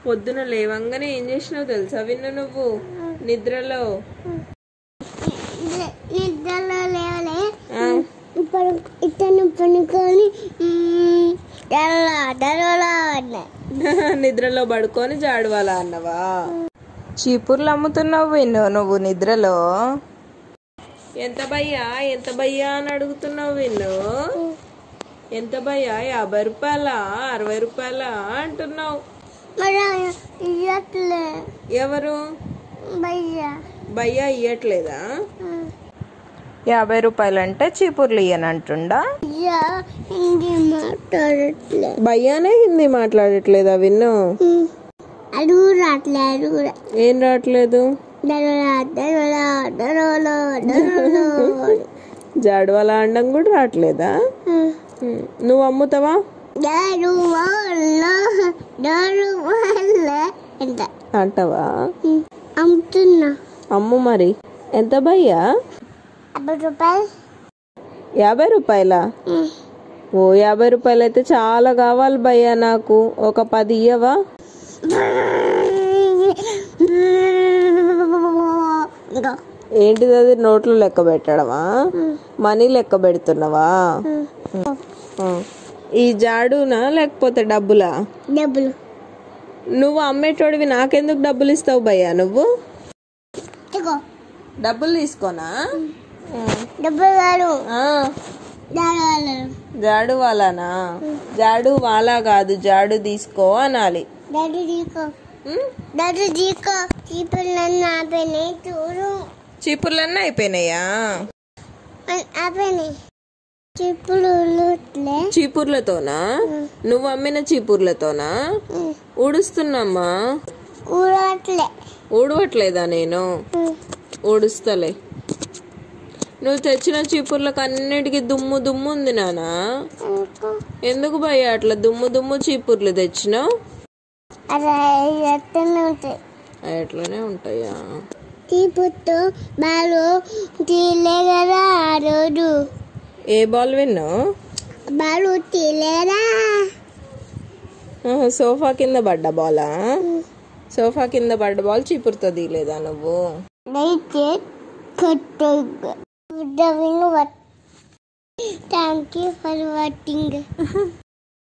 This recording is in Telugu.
పొద్దున లేవంగానే ఏం చేసినావు తెలుసా విన్ను నువ్వు నిద్రలో లేవలే ఇప్పుడు ఇతను పనుకొని నిద్రలో పడుకొని జాడువాలా అన్నవా? చీపుర్లు అమ్ముతున్నావు విన్ను నువ్వు నిద్రలో? ఎంత భయ్యా అని అడుగుతున్నావు విన్ను? ఎంత భయ్యా? 50 రూపాయలా 60 రూపాయలా అంటున్నావు? ఎవరు భయ్యా ఇయ్యట్లేదా? 50 రూపాయలు అంటే చీపుర్లు ఇయ్యనంటుండా? భయ్యానే హిందీ మాట్లాడట్లేదా విన్ను? ఏం రావట్లేదు? జాడువాలా అనడం కూడా రావట్లేదా? నువ్వు అమ్ముతావా? అంటావా? అమ్ముతున్నా. అమ్ము మరి. ఎంత భయ్యా? 50 రూపాయలు. 50 రూపాయలా? ఓ 50 రూపాయలు అయితే చాలా కావాలి భయ్యా నాకు. ఒక 10 ఇయ్యవా? ఏంటిది అది? నోట్లు లెక్క పెట్టడమా? మనీ లెక్క పెడుతున్నావా? ఈ జాడునా లేకపోతే డబ్బులా? డబ్బులు. నువ్వు అమ్మేటోడివి నాకెందుకు డబ్బులు ఇస్తావు భయ్యా నువ్వు? డబ్బులు తీసుకోనా? జాడు వాలానా? జాడు వాలా కాదు, జాడు తీసుకో అనాలి. చీపుర్లన్నీ అయిపోయినాయా? చీపుర్లతోనా? నువ్వు అమ్మిన చీపుర్లతోనా? ఊడుస్తున్నామ్మా. ఊడవట్లేదా? నేను ఊడుస్తలే. నువ్వు తెచ్చిన చీపుర్లకు అన్నిటికీ దుమ్ము ఉంది నానా. ఎందుకు భయ్యా అట్లా దుమ్ము చీపుర్లు తెచ్చినావు? ఎట్లానే ఉంటాయా? ఏ బాల్ విన్నావు? సోఫా కింద పడ్డ బాలా? సోఫా కింద పడ్డ బాల్ చీపురుతో తీయలేదా నువ్వు? Thank you for watching.